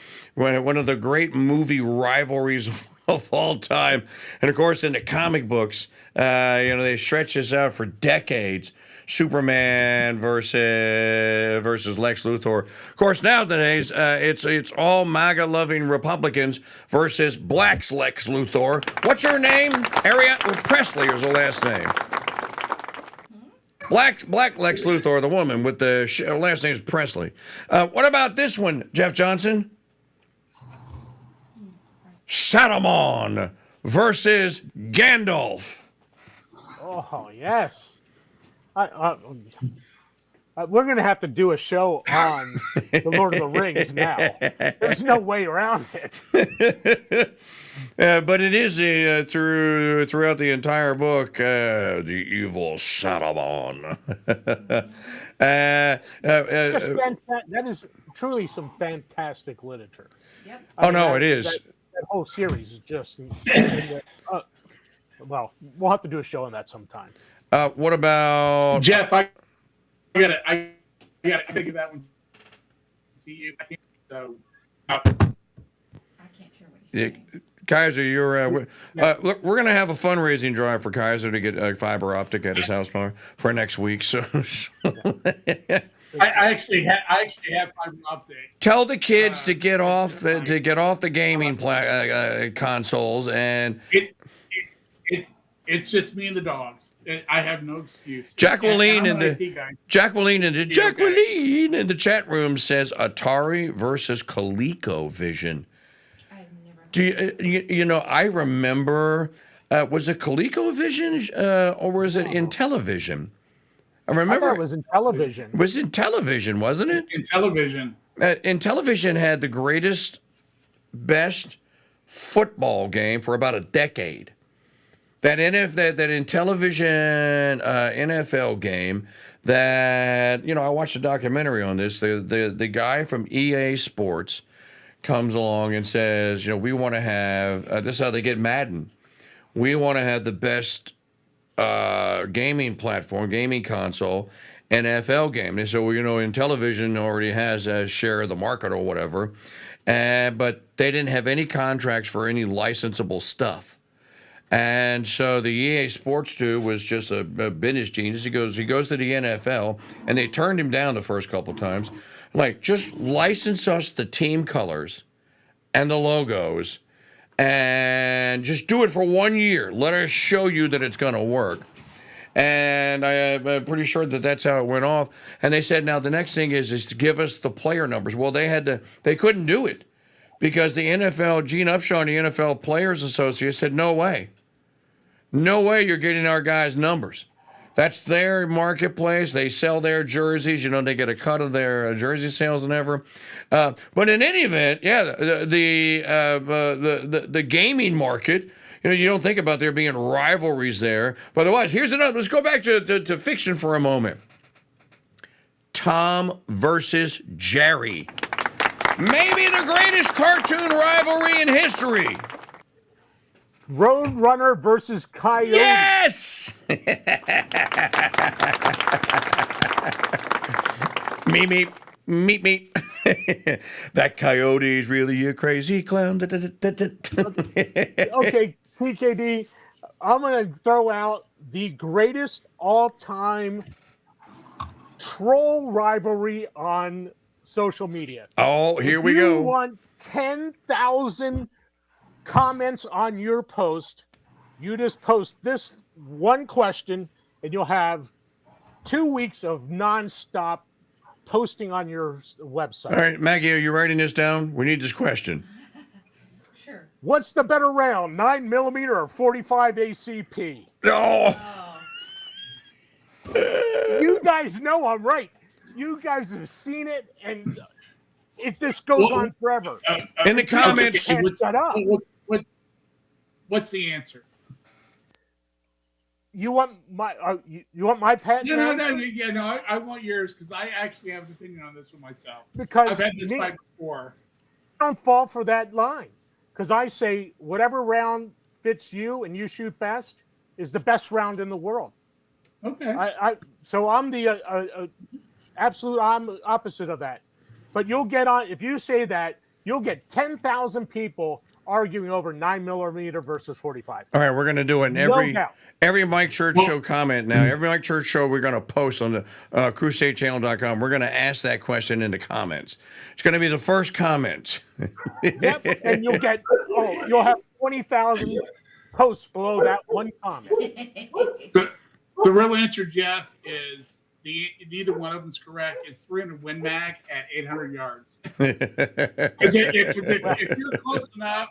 movie rivalries of all time. And of course, in the comic books, they stretch this out for decades. Superman versus Lex Luthor. Of course, nowadays it's all MAGA-loving Republicans versus Black's Lex Luthor. What's her name? Presley is the last name. Black Lex Luthor, the woman with the last name is Presley. What about this one, Jeff Johnson? Saruman versus Gandalf. Oh, yes. We're going to have to do a show on The Lord of the Rings now. There's no way around it. But it is throughout the entire book, the evil Saruman. That is truly some fantastic literature. Yep. It is. That whole series is just... well, we'll have to do a show on that sometime. What about... Jeff, I gotta think of that one to you. So... I can't hear what he's saying. Kaiser, look, we're going to have a fundraising drive for Kaiser to get fiber optic at his house for next week. So I actually have fiber optic. Tell the kids to get off the gaming consoles, and It's just me and the dogs. I have no excuse. Jacqueline and I'm in an IT guy. Jacqueline okay. in the chat room says Atari versus ColecoVision. Do you know? I remember. Was it ColecoVision or was it Intellivision? I I remember thought it was in television. it was in television, wasn't it? In television. Intellivision had the greatest, best football game for about a decade. That Intellivision NFL game that, I watched a documentary on this. The guy from EA Sports comes along and says, we want to have, this is how they get Madden. We want to have the best gaming platform, gaming console, NFL game. And so, Intellivision already has a share of the market or whatever, but they didn't have any contracts for any licensable stuff. And so the EA Sports dude was just a business genius. He goes to the NFL, and they turned him down the first couple of times. Like, just license us the team colors and the logos, and just do it for 1 year. Let us show you that it's going to work. And I'm pretty sure that that's how it went off. And they said, now the next thing is to give us the player numbers. Well, they couldn't do it because the NFL, Gene Upshaw and the NFL Players Association said, no way. No way you're getting our guys' numbers. That's their marketplace. They sell their jerseys. They get a cut of their jersey sales and ever. But in any event, the gaming market, you don't think about there being rivalries there. But there was. Here's another. Let's go back to fiction for a moment. Tom versus Jerry. Maybe the greatest cartoon rivalry in history. Roadrunner versus Coyote. Yes! Meep. That coyote's really a crazy clown. Okay, PKD, I'm going to throw out the greatest all-time troll rivalry on social media. Oh, here we If you go. want 10,000 comments on your post, you just post this one question, and you'll have 2 weeks of nonstop posting on your website. All right, Maggie, are you writing this down? We need this question. Sure. What's the better round, 9mm or 45 ACP? Oh, You guys know I'm right. You guys have seen it, and this goes on forever. in the comments. Can't shut up. What's the answer? You want my patent? I want yours because I actually have an opinion on this one myself. Because I've had this fight before. don't fall for that line, because I say whatever round fits you and you shoot best is the best round in the world. Okay. So I'm the absolute opposite of that. But you'll get on, if you say that, you'll get 10,000 people arguing over 9mm versus 45. All right, we're going to do it in every Mike Church Show comment now. Every Mike Church Show we're going to post on the crusadechannel.com. We're going to ask that question in the comments. It's going to be the first comment. Yep, and you'll have 20,000 posts below that one comment. The real answer, Jeff, is neither one of them's correct. It's 300 Win Mag at 800 yards. If you're close enough,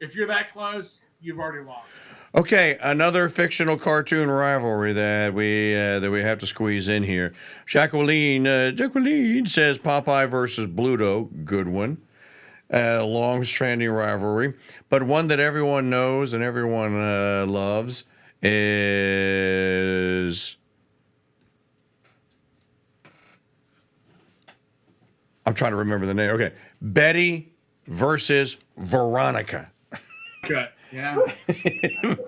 if you're that close, you've already lost. Okay, another fictional cartoon rivalry that we have to squeeze in here. Jacqueline says Popeye versus Bluto, good one. Long-standing rivalry, but one that everyone knows and everyone loves is. I'm trying to remember the name. Okay, Betty versus Veronica. Good. Yeah.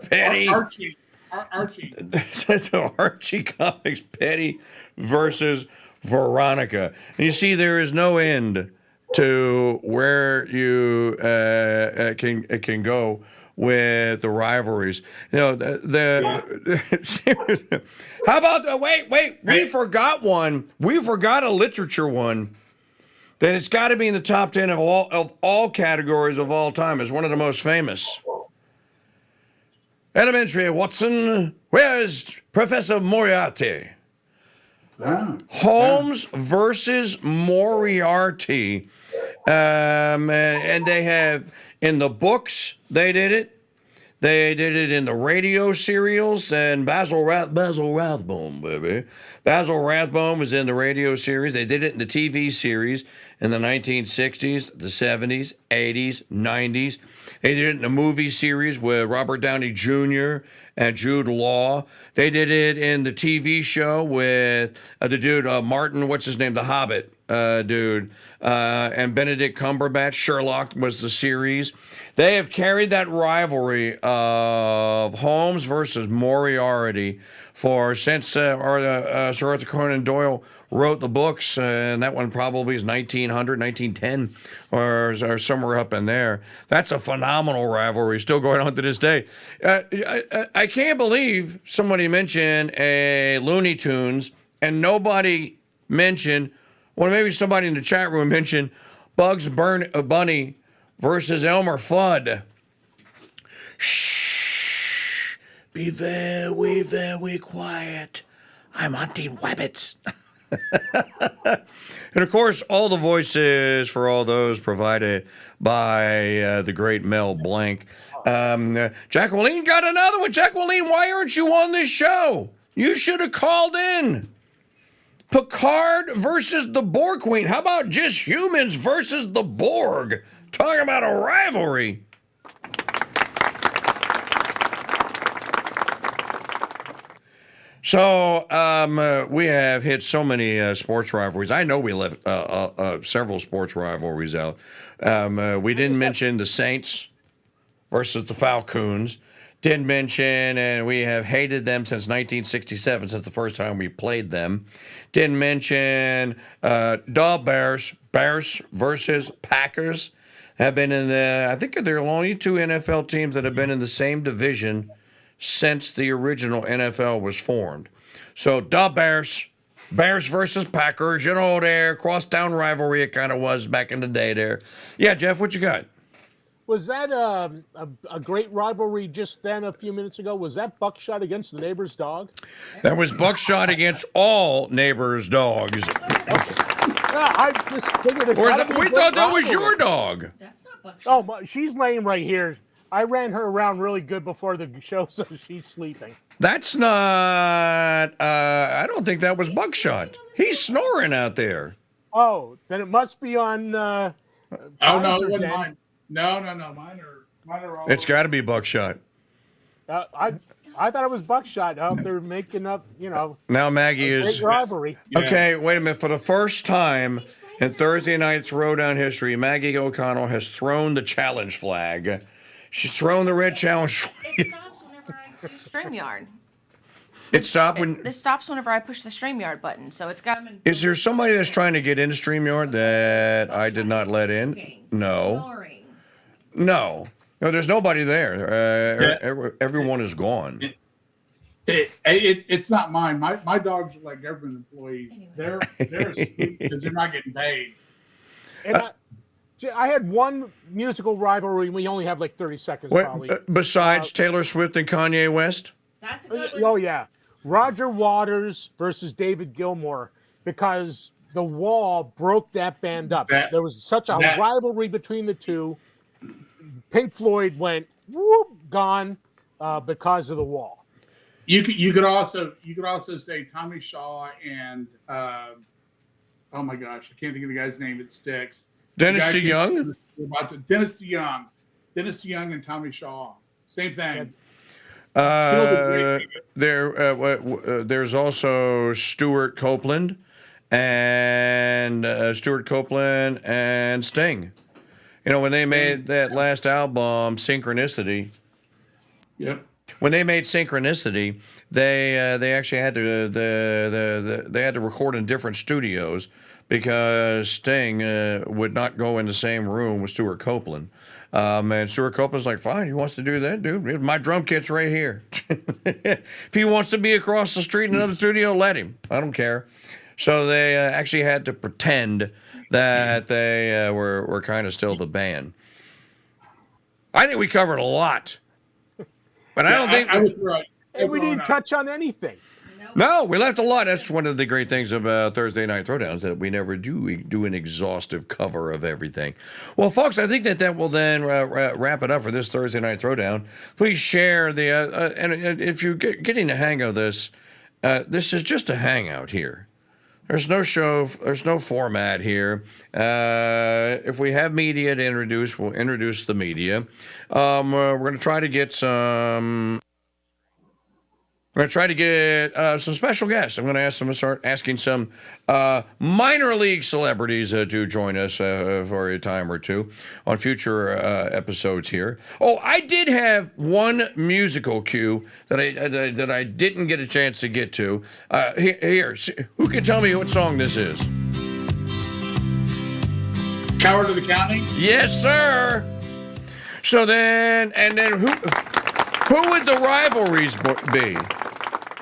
Betty. Archie. The Archie comics, Betty versus Veronica. And you see, there is no end to where you can go with the rivalries. How about wait? We forgot one. We forgot a literature one. Then it's got to be in the top 10 of all categories of all time. It's one of the most famous. Elementary, Watson. Where's Professor Moriarty? Holmes versus Moriarty. And they have, in the books, they did it. They did it in the radio serials, and Basil Rathbone, baby. Basil Rathbone was in the radio series. They did it in the TV series in the 1960s, the 70s, 80s, 90s. They did it in the movie series with Robert Downey Jr. and Jude Law. They did it in the TV show with the dude, Martin, what's his name, the Hobbit dude, and Benedict Cumberbatch. Sherlock was the series. They have carried that rivalry of Holmes versus Moriarty since Sir Arthur Conan Doyle wrote the books, and that one probably is 1900, 1910, or somewhere up in there. That's a phenomenal rivalry, still going on to this day. I can't believe somebody mentioned a Looney Tunes and nobody mentioned, well, maybe somebody in the chat room mentioned Bugs Bunny versus Elmer Fudd. Shh. Be very, very quiet. I'm hunting rabbits. And of course, all the voices for all those provided by the great Mel Blanc. Jacqueline got another one. Jacqueline, why aren't you on this show? You should have called in. Picard versus the Borg Queen. How about just humans versus the Borg? Talking about a rivalry. So we have hit so many sports rivalries. I know we left several sports rivalries out. We didn't mention the Saints versus the Falcons. Didn't mention, and we have hated them since 1967, since the first time we played them. Didn't mention Bears versus Packers. Have been in I think there are only two NFL teams that have been in the same division since the original NFL was formed. So, Bears versus Packers, their crosstown rivalry it kind of was back in the day there. Yeah, Jeff, what you got? Was that a great rivalry just then a few minutes ago? Was that Buckshot against the neighbor's dog? That was Buckshot against all neighbors' dogs. Yeah, I just figured we thought that was your dog. That's not Buckshot. Oh, she's laying right here. I ran her around really good before the show, so she's sleeping. That's not, I don't think that was Buckshot. He's snoring out there. Oh, then it must be on. Oh no, it wasn't mine. No. Mine are all. It's got to be Buckshot. I thought it was Buckshot. I hope they're making up, Now Maggie is. great rivalry. Yeah. Okay, wait a minute. For the first time in Thursday night's Throwdown history, Maggie O'Connell has thrown the challenge flag. She's thrown the red challenge flag. It stops whenever I push the StreamYard. It stopped when. This stops whenever I push the StreamYard button, so it's got them in. Is there somebody that's trying to get into StreamYard that I did not let in? No. No, there's nobody there. Everyone is gone. It's not mine. My dogs are like government employees. They're asleep because they're not getting paid. And I had one musical rivalry, and we only have like 30 seconds, probably. Besides Taylor Swift and Kanye West? That's a good one. Oh, yeah. Roger Waters versus David Gilmour, because The Wall broke that band up. There was such a rivalry between the two. Pink Floyd went, whoop, gone because of The Wall. You could also say Tommy Shaw and oh my gosh, I can't think of the guy's name. It sticks. Dennis DeYoung? Dennis DeYoung and Tommy Shaw. Same thing. There's also Stuart Copeland and Sting. When they made that last album, Synchronicity. Yep. When they made Synchronicity, they actually had to record in different studios because Sting would not go in the same room with Stuart Copeland. And Stuart Copeland's like, fine, he wants to do that, dude. My drum kit's right here. If he wants to be across the street in another studio, let him. I don't care. So they actually had to pretend that they were kind of still the band. I think we covered a lot. But I don't think I would throw it. And we didn't touch on anything. No, we left a lot. That's one of the great things about Thursday Night Throwdowns, that we never do an exhaustive cover of everything. Well, folks, I think that will then wrap it up for this Thursday Night Throwdown. Please share the and if you're getting the hang of this, this is just a hangout here. There's no show. There's no format here. If we have media to introduce, we'll introduce the media. We're going to try to get some. We're going to try to get some special guests. I'm going to ask them to start asking some minor league celebrities to join us for a time or two on future episodes here. Oh, I did have one musical cue that I didn't get a chance to get to. Here, who can tell me what song this is? Coward of the County? Yes, sir. So then, and then who would the rivalries be?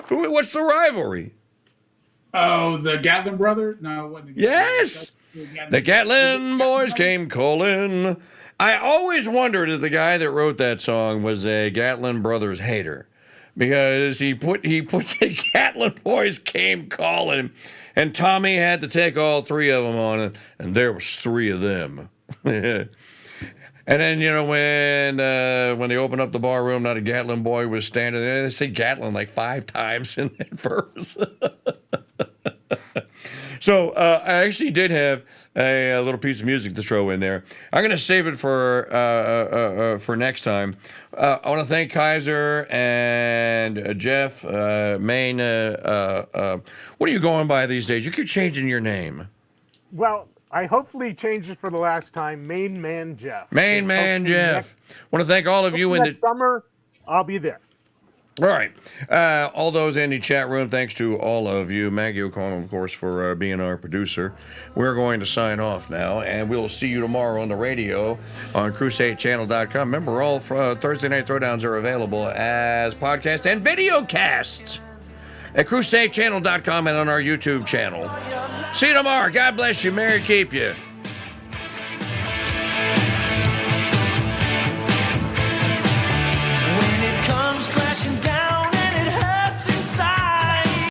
What's the rivalry? Oh, the Gatlin brother? No, it wasn't. Yes, the Gatlin boys came calling. I always wondered if the guy that wrote that song was a Gatlin brothers hater, because he put the Gatlin boys came calling, and Tommy had to take all three of them on it, and there was three of them. And then, you know, when they opened up the bar room, not a Gatlin boy was standing there. They say Gatlin like 5 times in that verse. So I actually did have a little piece of music to throw in there. I'm going to save it for next time. I want to thank Kaiser and Jeff, Maine. What are you going by these days? You keep changing your name. Well, I hopefully changed it for the last time. Main Man Jeff. Main Man Jeff. Want to thank all of you in the summer. I'll be there. All right. All those in the chat room, thanks to all of you. Maggie O'Connell, of course, for being our producer. We're going to sign off now, and we'll see you tomorrow on the radio on CrusadeChannel.com. Remember, all Thursday Night Throwdowns are available as podcasts and video casts at CrusadeChannel.com and on our YouTube channel. See you tomorrow. God bless you. Merry keep you.